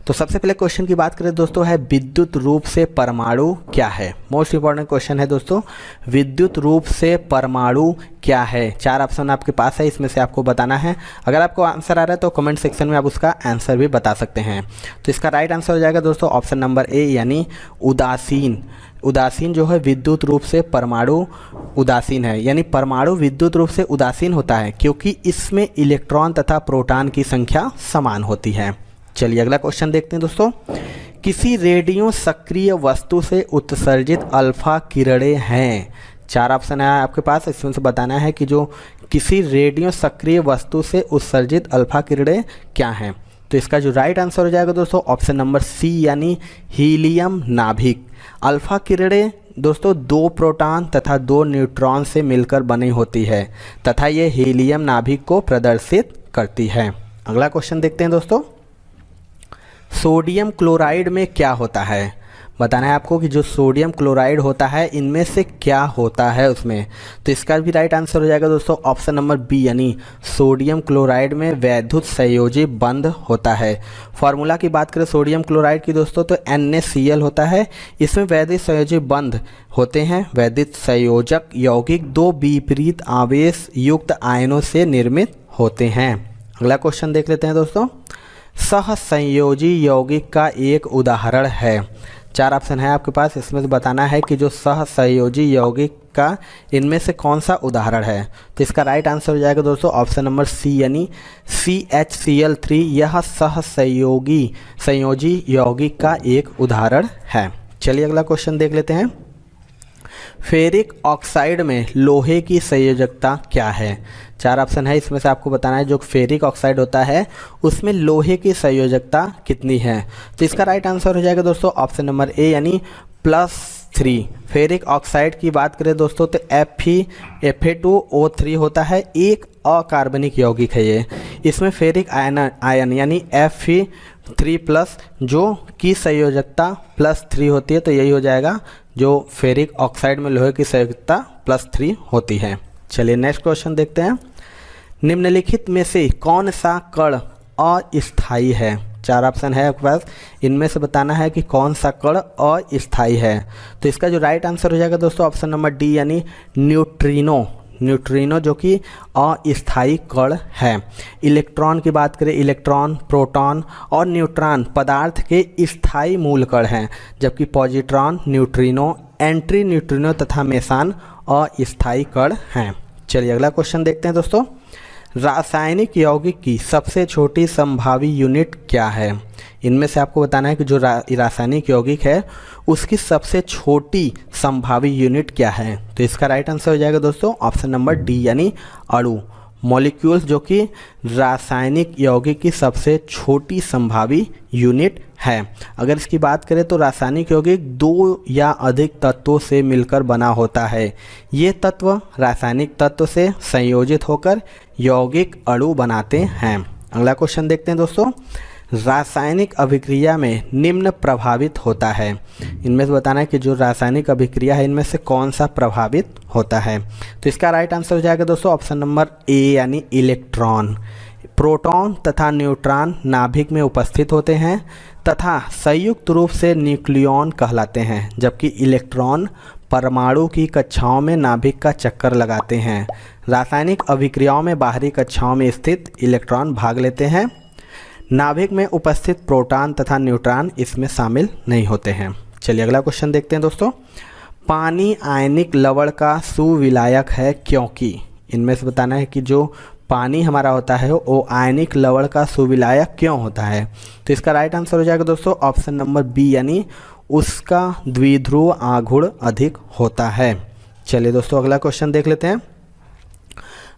तो सबसे पहले क्वेश्चन की बात करें दोस्तों है विद्युत रूप से परमाणु क्या है। मोस्ट इंपॉर्टेंट क्वेश्चन है दोस्तों, विद्युत रूप से परमाणु क्या है। 4 ऑप्शन आपके पास है, इसमें से आपको बताना है। अगर आपको आंसर आ रहा है तो कमेंट सेक्शन में आप उसका आंसर भी बता सकते हैं। तो इसका राइट आंसर हो जाएगा दोस्तों ऑप्शन नंबर ए यानी उदासीन। उदासीन जो है विद्युत रूप से परमाणु उदासीन है, यानी परमाणु विद्युत रूप से उदासीन होता है क्योंकि इसमें इलेक्ट्रॉन तथा प्रोटॉन की संख्या समान होती है। चलिए अगला क्वेश्चन देखते हैं दोस्तों। किसी रेडियो सक्रिय वस्तु से उत्सर्जित अल्फा किरणें हैं। 4 ऑप्शन है आपके पास, इसमें से बताना है कि जो किसी रेडियो सक्रिय वस्तु से उत्सर्जित अल्फा किरणें क्या हैं। तो इसका जो राइट आंसर हो जाएगा दोस्तों ऑप्शन नंबर सी यानी हीलियम नाभिक। अल्फा किरणें दोस्तों 2 प्रोटॉन तथा 2 न्यूट्रॉन से मिलकर बनी होती है तथा ये हीलियम नाभिक को प्रदर्शित करती है। अगला क्वेश्चन देखते हैं दोस्तों। सोडियम क्लोराइड में क्या होता है। बताना है आपको कि जो सोडियम क्लोराइड होता है इनमें से क्या होता है उसमें। तो इसका भी राइट आंसर हो जाएगा दोस्तों ऑप्शन नंबर बी यानी सोडियम क्लोराइड में वैद्युत संयोजी बंध होता है। फार्मूला की बात करें सोडियम क्लोराइड की दोस्तों तो NaCl होता है। इसमें वैद्युत संयोजी बंध होते हैं। वैद्युत संयोजक यौगिक 2 विपरीत आवेश युक्त आयनों से निर्मित होते हैं। अगला क्वेश्चन देख लेते हैं दोस्तों। सहसंयोजी यौगिक का एक उदाहरण है। 4 ऑप्शन है आपके पास, इसमें से बताना है कि जो सहसंयोजी यौगिक का इनमें से कौन सा उदाहरण है। तो इसका राइट आंसर हो जाएगा दोस्तों ऑप्शन नंबर सी यानी CHCl3। यह संयोजी यौगिक का एक उदाहरण है। चलिए अगला क्वेश्चन देख लेते हैं। फेरिक ऑक्साइड में लोहे की संयोजकता क्या है। 4 ऑप्शन है, इसमें से आपको बताना है जो फेरिक ऑक्साइड होता है उसमें लोहे की संयोजकता कितनी है। तो इसका राइट आंसर हो जाएगा दोस्तों ऑप्शन नंबर ए यानी +3। फेरिक ऑक्साइड की बात करें दोस्तों तो Fe2O3 होता है, एक अकार्बनिक यौगिक है ये। इसमें फेरिक आयन यानी Fe3+ जो की संयोजकता +3 होती है, तो यही हो जाएगा जो फेरिक ऑक्साइड में लोहे की संयोजकता +3 होती है। चलिए नेक्स्ट क्वेश्चन देखते हैं। निम्नलिखित में से कौन सा कण अस्थायी है। 4 ऑप्शन है आपके पास, इनमें से बताना है कि कौन सा कण अस्थायी है। तो इसका जो राइट आंसर हो जाएगा दोस्तों ऑप्शन नंबर डी यानी न्यूट्रिनो। न्यूट्रिनो जो कि अस्थायी कण है। इलेक्ट्रॉन की बात करें, इलेक्ट्रॉन, प्रोटॉन और न्यूट्रॉन पदार्थ के स्थायी मूल कण हैं, जबकि पॉजिट्रॉन, न्यूट्रिनो, एंट्री न्यूट्रिनो तथा मेसान अस्थायी कण हैं। चलिए अगला क्वेश्चन देखते हैं दोस्तों। रासायनिक यौगिक की सबसे छोटी संभावी यूनिट क्या है। इनमें से आपको बताना है कि जो रासायनिक यौगिक है उसकी सबसे छोटी संभावी यूनिट क्या है। तो इसका राइट आंसर हो जाएगा दोस्तों ऑप्शन नंबर डी यानी अणु। मॉलिक्यूल्स जो कि रासायनिक यौगिक की सबसे छोटी संभावी यूनिट है। अगर इसकी बात करें तो रासायनिक यौगिक 2 या अधिक तत्वों से मिलकर बना होता है। ये तत्व रासायनिक तत्व से संयोजित होकर यौगिक अणु बनाते हैं। अगला क्वेश्चन देखते हैं दोस्तों। रासायनिक अभिक्रिया में निम्न प्रभावित होता है। इनमें से बताना है कि जो रासायनिक अभिक्रिया है इनमें से कौन सा प्रभावित होता है। तो इसका राइट आंसर हो जाएगा दोस्तों ऑप्शन नंबर ए यानी इलेक्ट्रॉन। प्रोटॉन तथा न्यूट्रॉन नाभिक में उपस्थित होते हैं तथा संयुक्त रूप से न्यूक्लियॉन कहलाते हैं, जबकि इलेक्ट्रॉन परमाणु की कक्षाओं में नाभिक का चक्कर लगाते हैं। रासायनिक अभिक्रियाओं में बाहरी कक्षाओं में स्थित इलेक्ट्रॉन भाग लेते हैं। नाभिक में उपस्थित प्रोटॉन तथा न्यूट्रॉन इसमें शामिल नहीं होते हैं। चलिए अगला क्वेश्चन देखते हैं दोस्तों। पानी आयनिक लवण का सुविलायक है क्योंकि। इनमें से बताना है कि जो पानी हमारा होता है वो आयनिक लवण का सुविलायक क्यों होता है। तो इसका राइट आंसर हो जाएगा दोस्तों ऑप्शन नंबर बी यानी उसका द्विध्रुव आघूर्ण अधिक होता है। चलिए दोस्तों अगला क्वेश्चन देख लेते हैं।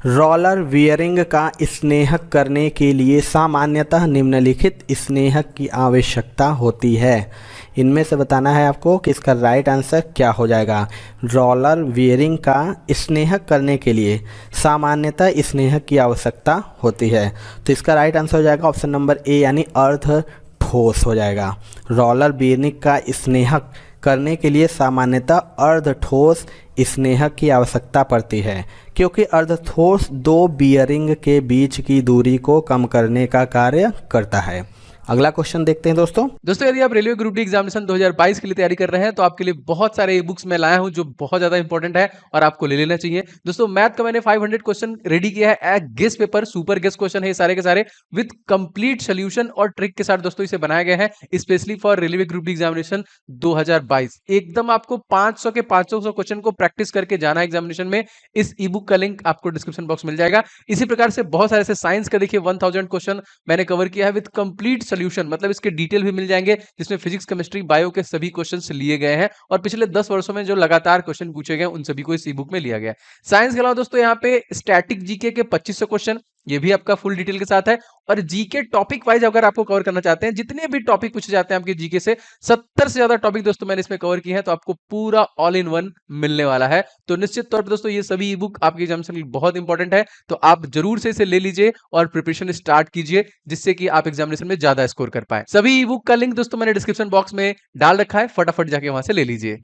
रोलर वियरिंग का स्नेहक करने के लिए सामान्यतः निम्नलिखित स्नेहक की आवश्यकता होती है। इनमें से बताना है आपको कि इसका राइट आंसर क्या हो जाएगा। रोलर वियरिंग का स्नेहक करने के लिए सामान्यतः स्नेहक की आवश्यकता होती है। तो इसका राइट आंसर हो जाएगा ऑप्शन नंबर ए यानी अर्ध ठोस हो जाएगा। रोलर बियरिंग का स्नेहक करने के लिए सामान्यतः अर्ध ठोस स्नेहक की आवश्यकता पड़ती है, क्योंकि अर्ध ठोस 2 बियरिंग के बीच की दूरी को कम करने का कार्य करता है। अगला क्वेश्चन देखते हैं दोस्तों। यदि आप रेलवे ग्रुप डी एग्जामिनेशन 2022 के लिए तैयारी कर रहे हैं तो आपके लिए बहुत सारे ई बुक्स मैं लाया हूं जो बहुत ज्यादा इंपॉर्टेंट है और आपको ले लेना चाहिए। दोस्तों मैथ का मैंने 500 क्वेश्चन रेडी किया है, guess paper, super guess question है सारे के सारे विद कंप्लीट सोल्यूशन और ट्रिक के साथ दोस्तों इसे बनाया गया है specially for railway group D examination 2022। एकदम आपको 500 के 500 क्वेश्चन को प्रैक्टिस करके जाना है एग्जामिनेशन में। इस ई बुक का लिंक आपको डिस्क्रिप्शन बॉक्स मिल जाएगा। इसी प्रकार से बहुत सारे साइंस का देखिए 1000 क्वेश्चन मैंने कवर किया है विद कंप्लीट सोल्यूशन, मतलब इसके डिटेल भी मिल जाएंगे जिसमें फिजिक्स, केमिस्ट्री, बायो के सभी क्वेश्चंस लिए गए हैं और पिछले 10 वर्षों में जो लगातार क्वेश्चन पूछे गए उन सभी को इस ई बुक में लिया गया है। साइंस के अलावा दोस्तों यहाँ पे स्टैटिक जीके के 2500 क्वेश्चन, ये भी आपका फुल डिटेल के साथ है। और जीके टॉपिक वाइज अगर आपको कवर करना चाहते हैं, जितने भी टॉपिक पूछे जाते हैं आपके जीके से 70 से ज्यादा टॉपिक दोस्तों मैंने इसमें कवर किए हैं, तो आपको पूरा ऑल इन वन मिलने वाला है। तो निश्चित तौर पर दोस्तों ये सभी ई बुक आपके एग्जामिनेशन के लिए बहुत इंपॉर्टेंट है, तो आप जरूर से इसे ले लीजिए और प्रिपरेशन स्टार्ट कीजिए जिससे कि आप एग्जामिनेशन में ज्यादा स्कोर कर पाए। सभी ई बुक का लिंक दोस्तों मैंने डिस्क्रिप्शन बॉक्स में डाल रखा है, फटाफट जाके वहां से ले लीजिए।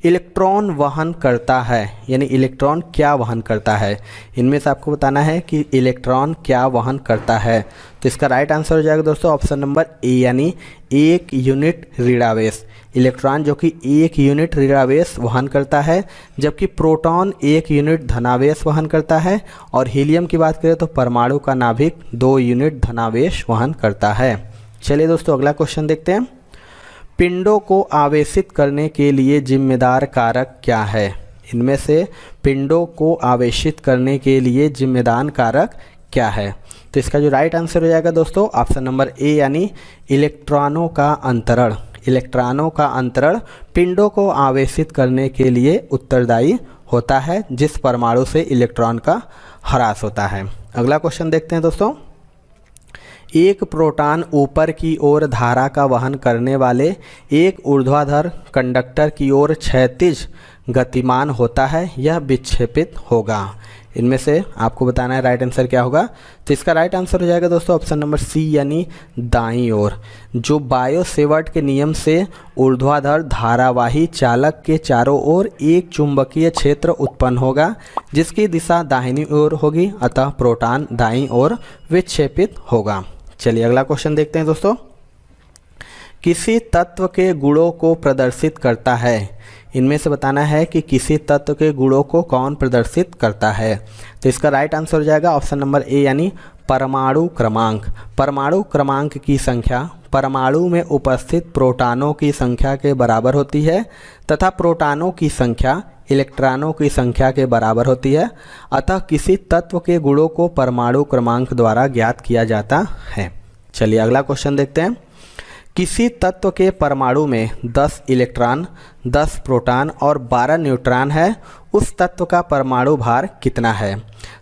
इलेक्ट्रॉन वहन करता है, यानी इलेक्ट्रॉन क्या वहन करता है, इनमें से आपको बताना है कि इलेक्ट्रॉन क्या वहन करता है। तो इसका राइट आंसर हो जाएगा दोस्तों ऑप्शन नंबर ए, यानी 1 यूनिट ऋणावेश। इलेक्ट्रॉन जो कि 1 यूनिट ऋणावेश वहन करता है, जबकि प्रोटॉन 1 यूनिट धनावेश वहन करता है। और हीलियम की बात करें तो परमाणु का नाभिक 2 यूनिट धनावेश वहन करता है। चलिए दोस्तों अगला क्वेश्चन देखते हैं। पिंडों को आवेशित करने के लिए जिम्मेदार कारक क्या है? इनमें से पिंडों को आवेशित करने के लिए जिम्मेदार कारक क्या है? तो इसका जो राइट आंसर हो जाएगा दोस्तों ऑप्शन नंबर ए, यानी इलेक्ट्रॉनों का अंतरण। इलेक्ट्रॉनों का अंतरण पिंडों को आवेशित करने के लिए उत्तरदायी होता है, जिस परमाणु से इलेक्ट्रॉन का ह्रास होता है। अगला क्वेश्चन देखते हैं दोस्तों। एक प्रोटॉन ऊपर की ओर धारा का वहन करने वाले एक ऊर्ध्वाधर कंडक्टर की ओर क्षैतिज गतिमान होता है, यह विक्षेपित होगा। इनमें से आपको बताना है राइट आंसर क्या होगा। तो इसका राइट आंसर हो जाएगा दोस्तों ऑप्शन नंबर सी, यानी दाईं ओर। जो बायो सेवर्ट के नियम से ऊर्ध्वाधर धारावाही चालक के चारों ओर एक चुंबकीय क्षेत्र उत्पन्न होगा जिसकी दिशा दाहिनी ओर होगी, अतः प्रोटॉन दाईं ओर विक्षेपित होगा। चलिए अगला क्वेश्चन देखते हैं दोस्तों। किसी तत्व के गुणों को प्रदर्शित करता है, इनमें से बताना है कि किसी तत्व के गुणों को कौन प्रदर्शित करता है। तो इसका राइट आंसर हो जाएगा ऑप्शन नंबर ए, यानी परमाणु क्रमांक। परमाणु क्रमांक की संख्या परमाणु में उपस्थित प्रोटॉनों की संख्या के बराबर होती है तथा प्रोटॉनों की संख्या इलेक्ट्रॉनों की संख्या के बराबर होती है, अतः किसी तत्व के गुणों को परमाणु क्रमांक द्वारा ज्ञात किया जाता है। चलिए अगला क्वेश्चन देखते हैं। किसी तत्व के परमाणु में 10 इलेक्ट्रॉन, 10 प्रोटॉन और 12 न्यूट्रॉन है, उस तत्व का परमाणु भार कितना है?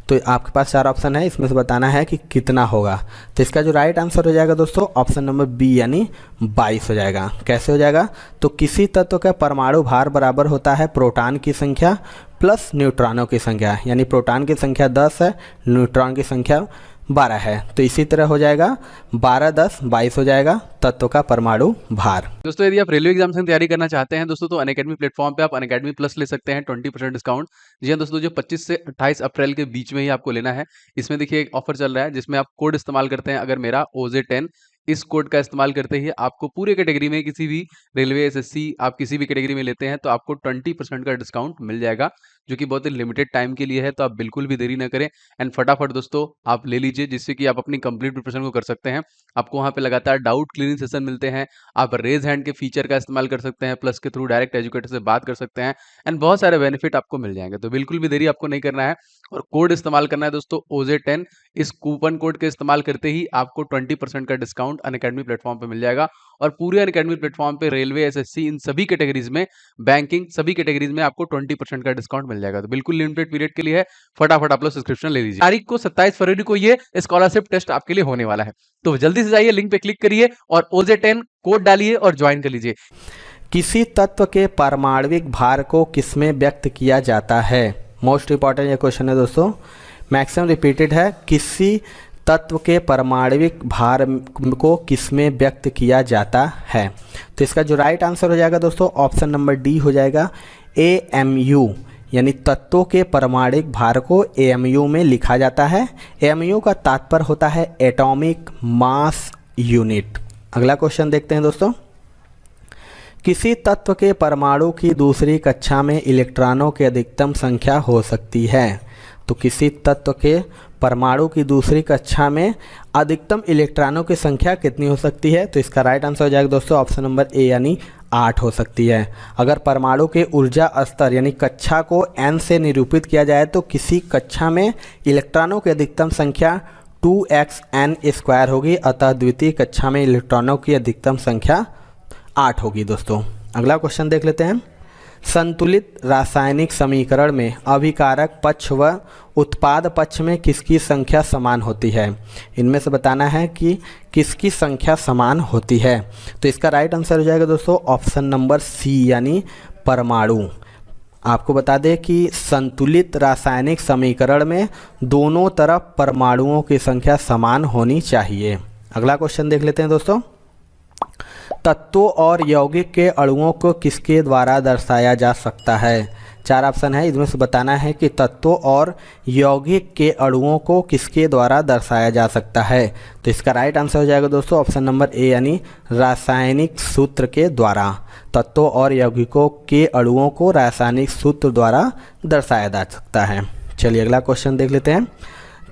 तो आपके पास 4 ऑप्शन है, इसमें से बताना है कि कितना होगा। तो इसका जो राइट आंसर हो जाएगा दोस्तों ऑप्शन नंबर बी, यानी 22 हो जाएगा। कैसे हो जाएगा? तो किसी तत्व का परमाणु भार बराबर होता है प्रोटॉन की संख्या प्लस न्यूट्रॉनों की संख्या, यानी प्रोटॉन की संख्या 10 है, न्यूट्रॉन की संख्या 12 है, तो इसी तरह हो जाएगा 12 10 22 हो जाएगा तत्व का परमाणु भार। दोस्तों यदि आप रेलवे एग्जाम की तैयारी करना चाहते हैं दोस्तों तो अनअकैडमी प्लेटफॉर्म पे आप अनअकैडमी प्लस ले सकते हैं 20% डिस्काउंट। जी हाँ दोस्तों, जो 25 से 28 अप्रैल के बीच में ही आपको लेना है। इसमें देखिए एक ऑफर चल रहा है जिसमें आप कोड इस्तेमाल करते हैं, अगर मेरा OJ10 इस कोड का इस्तेमाल करते ही आपको पूरे कैटेगरी में किसी भी रेलवे SSC आप किसी भी कैटेगरी में लेते हैं तो आपको 20% का डिस्काउंट मिल जाएगा, जो कि बहुत ही लिमिटेड टाइम के लिए है। तो आप बिल्कुल भी देरी ना करें एंड फटाफट दोस्तों आप ले लीजिए, जिससे कि आप अपनी कंप्लीट प्रिपरेशन को कर सकते हैं। आपको वहाँ पे लगातार डाउट क्लियरिंग सेशन मिलते हैं, आप रेज हैंड के फीचर का इस्तेमाल कर सकते हैं, प्लस के थ्रू डायरेक्ट एजुकेटर से बात कर सकते हैं एंड बहुत सारे बेनिफिट आपको मिल जाएंगे। तो बिल्कुल भी देरी आपको नहीं करना है और कोड इस्तेमाल करना है दोस्तों OJ10। इस कूपन कोड के इस्तेमाल करते ही आपको 20% का डिस्काउंट अनअकैडमी प्लेटफॉर्म पे मिल जाएगा। और पूरे अनअकैडमी प्लेटफॉर्म पे रेलवे SSC इन सभी कैटेगरीज में, बैंकिंग सभी कैटेगरीज में आपको 20% का डिस्काउंट मिल जाएगा। तो बिल्कुल लिमिटेड पीरियड के लिए है, फटाफट आप लोग सब्सक्रिप्शन ले लीजिए। तारीख को 27 फरवरी को ये स्कॉलरशिप टेस्ट आपके लिए होने वाला है, तो जल्दी से जाइए, लिंक पे क्लिक करिए और OJ10 कोड डालिए और ज्वाइन कर लीजिए। किसी तत्व के पारमाणविक भार को किसमें व्यक्त किया जाता है? मोस्ट इंपॉर्टेंट ये क्वेश्चन है दोस्तों, मैक्सिमम रिपीटेड है। किसी तत्व के परमाणविक भार को किसमें व्यक्त किया जाता है? तो इसका जो राइट आंसर हो जाएगा दोस्तों ऑप्शन नंबर डी हो जाएगा AMU, यानी तत्वों के परमाणविक भार को AMU में लिखा जाता है। AMU का तात्पर्य होता है एटॉमिक मास यूनिट। अगला क्वेश्चन देखते हैं दोस्तों। किसी तत्व के परमाणु की दूसरी कक्षा में इलेक्ट्रॉनों की अधिकतम संख्या हो सकती है। तो किसी तत्व के परमाणु की दूसरी कक्षा में अधिकतम इलेक्ट्रॉनों की संख्या कितनी हो सकती है? तो इसका राइट आंसर हो जाएगा दोस्तों ऑप्शन नंबर ए यानी 8 हो सकती है। अगर परमाणु के ऊर्जा स्तर यानी कक्षा को n से निरूपित किया जाए तो किसी कक्षा में इलेक्ट्रॉनों की अधिकतम संख्या 2xn² होगी, अतः द्वितीय कक्षा में इलेक्ट्रॉनों की अधिकतम संख्या 8 होगी दोस्तों। अगला क्वेश्चन देख लेते हैं। संतुलित रासायनिक समीकरण में अभिकारक पक्ष व उत्पाद पक्ष में किसकी संख्या समान होती है? इनमें से बताना है कि किसकी संख्या समान होती है। तो इसका राइट आंसर हो जाएगा दोस्तों ऑप्शन नंबर सी यानी परमाणु। आपको बता दें कि संतुलित रासायनिक समीकरण में दोनों तरफ परमाणुओं की संख्या समान होनी चाहिए। अगला क्वेश्चन देख लेते हैं दोस्तों। तत्वों और यौगिक के अणुओं को किसके द्वारा दर्शाया जा सकता है? 4 ऑप्शन है, इसमें से बताना है कि तत्वों और यौगिक के अणुओं को किसके द्वारा दर्शाया जा सकता है। तो इसका राइट आंसर हो जाएगा दोस्तों ऑप्शन नंबर ए यानी रासायनिक सूत्र के द्वारा। तत्वों और यौगिकों के अणुओं को रासायनिक सूत्र द्वारा दर्शाया जा सकता है। चलिए अगला क्वेश्चन देख लेते हैं।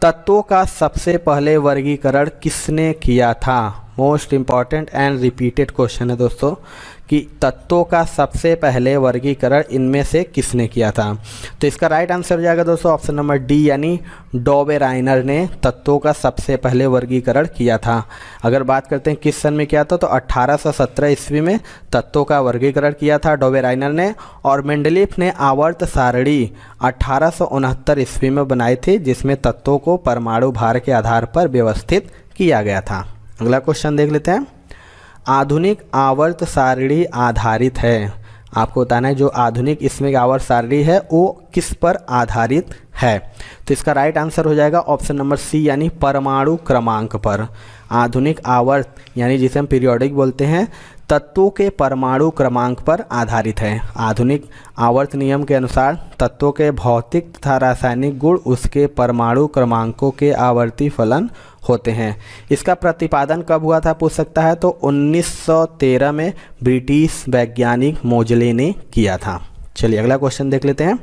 तत्वों का सबसे पहले वर्गीकरण किसने किया था? Most important and repeated question है दोस्तों कि तत्वों का सबसे पहले वर्गीकरण इनमें से किसने किया था। तो इसका राइट आंसर हो जाएगा दोस्तों ऑप्शन नंबर डी यानी डोबेराइनर ने तत्वों का सबसे पहले वर्गीकरण किया था। अगर बात करते हैं किस सन में किया था तो 1817 ईस्वी में तत्वों का वर्गीकरण किया था डोबेराइनर ने, और मेंडलीफ ने आवर्त सारणी 1869 ईस्वी में बनाई थी जिसमें तत्वों को परमाणु भार के आधार पर व्यवस्थित किया गया था। अगला क्वेश्चन देख लेते हैं। आधुनिक आवर्त सारणी आधारित है। आपको बताना है जो आधुनिक इसमें आवर्त सारणी है वो किस पर आधारित है। तो इसका राइट आंसर हो जाएगा ऑप्शन नंबर सी यानी परमाणु क्रमांक पर। आधुनिक आवर्त यानी जिसे हम पीरियोडिक बोलते हैं तत्वों के परमाणु क्रमांक पर आधारित है। आधुनिक आवर्त नियम के अनुसार तत्वों के भौतिक तथा रासायनिक गुण उसके परमाणु क्रमांकों के आवर्ती फलन होते हैं। इसका प्रतिपादन कब हुआ था पूछ सकता है, तो 1913 में ब्रिटिश वैज्ञानिक मोजले ने किया था। चलिए अगला क्वेश्चन देख लेते हैं।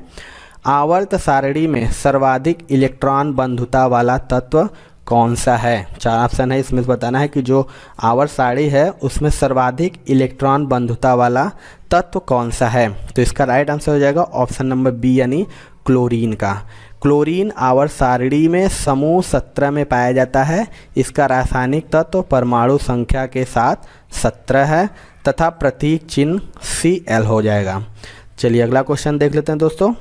आवर्त सारणी में सर्वाधिक इलेक्ट्रॉन बंधुता वाला तत्व कौन सा है? 4 ऑप्शन है, इसमें बताना है कि जो आवर्त सारणी है उसमें सर्वाधिक इलेक्ट्रॉन बंधुता वाला तत्व कौन सा है। तो इसका राइट आंसर हो जाएगा ऑप्शन नंबर बी यानी क्लोरीन का। क्लोरीन आवर्त सारणी में समूह 17 में पाया जाता है। इसका रासायनिक तत्व परमाणु संख्या के साथ 17 है तथा प्रतीक चिन्ह Cl हो जाएगा। चलिए अगला क्वेश्चन देख लेते हैं दोस्तों।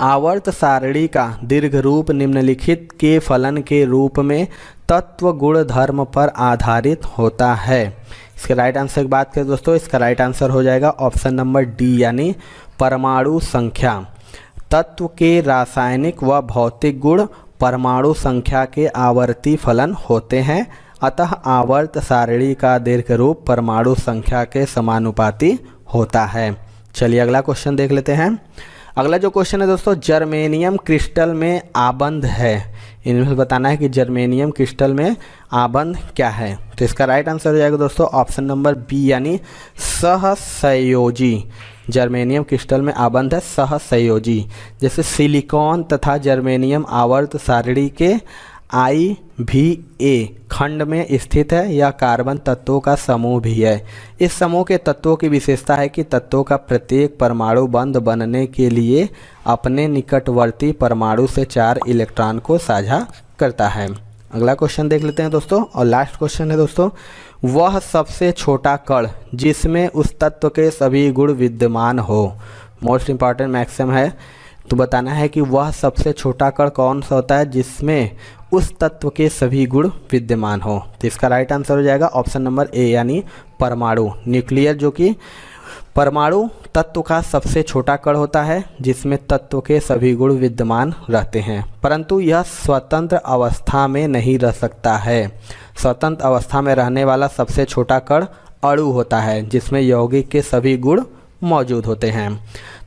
आवर्त सारणी का दीर्घ रूप निम्नलिखित के फलन के रूप में तत्व गुण धर्म पर आधारित होता है। इसके राइट आंसर की बात करें दोस्तों, इसका राइट आंसर हो जाएगा ऑप्शन नंबर डी यानी परमाणु संख्या। तत्व के रासायनिक व भौतिक गुण परमाणु संख्या के आवर्ती फलन होते हैं, अतः आवर्त सारणी का दीर्घ रूप परमाणु संख्या के समानुपाती होता है। चलिए अगला क्वेश्चन देख लेते हैं। अगला जो क्वेश्चन है दोस्तों, जर्मेनियम क्रिस्टल में आबंध है। इनमें बताना है कि जर्मेनियम क्रिस्टल में आबंध क्या है। तो इसका राइट आंसर हो जाएगा दोस्तों ऑप्शन नंबर बी यानी सहसंयोजी। जर्मेनियम क्रिस्टल में आबंध है सहसंयोजी। जैसे सिलिकॉन तथा जर्मेनियम आवर्त सारणी के IVA खंड में स्थित है। यह कार्बन तत्वों का समूह भी है। इस समूह के तत्वों की विशेषता है कि तत्वों का प्रत्येक परमाणु बंध बनने के लिए अपने निकटवर्ती परमाणु से 4 इलेक्ट्रॉन को साझा करता है। अगला क्वेश्चन देख लेते हैं दोस्तों, और लास्ट क्वेश्चन है दोस्तों। वह सबसे छोटा कण जिसमें उस तत्व के सभी गुण विद्यमान हो। मोस्ट इम्पॉर्टेंट मैक्सिम है, तो बताना है कि वह सबसे छोटा कण कौन सा होता है जिसमें उस तत्व के सभी गुण विद्यमान हो। तो इसका राइट आंसर हो जाएगा ऑप्शन नंबर ए यानी परमाणु। न्यूक्लियर जो कि परमाणु तत्व का सबसे छोटा कण होता है जिसमें तत्व के सभी गुण विद्यमान रहते हैं, परंतु यह स्वतंत्र अवस्था में नहीं रह सकता है। स्वतंत्र अवस्था में रहने वाला सबसे छोटा कण अणु होता है जिसमें यौगिक के सभी गुण मौजूद होते हैं।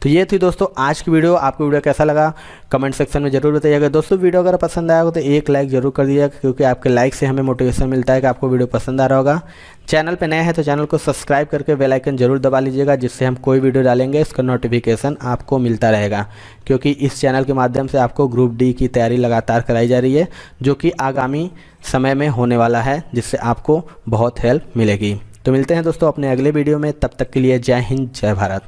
तो ये थी दोस्तों आज की वीडियो। आपको वीडियो कैसा लगा कमेंट सेक्शन में ज़रूर बताइएगा। दोस्तों वीडियो अगर पसंद आया हो तो एक लाइक ज़रूर कर दीजिएगा, क्योंकि आपके लाइक से हमें मोटिवेशन मिलता है कि आपको वीडियो पसंद आ रहा होगा। चैनल पे नया है तो चैनल को सब्सक्राइब करके बेल आइकन जरूर दबा लीजिएगा, जिससे हम कोई वीडियो डालेंगे इसका नोटिफिकेशन आपको मिलता रहेगा। क्योंकि इस चैनल के माध्यम से आपको ग्रुप डी की तैयारी लगातार कराई जा रही है, जो कि आगामी समय में होने वाला है, जिससे आपको बहुत हेल्प मिलेगी। तो मिलते हैं दोस्तों अपने अगले वीडियो में, तब तक के लिए जय हिंद जय भारत।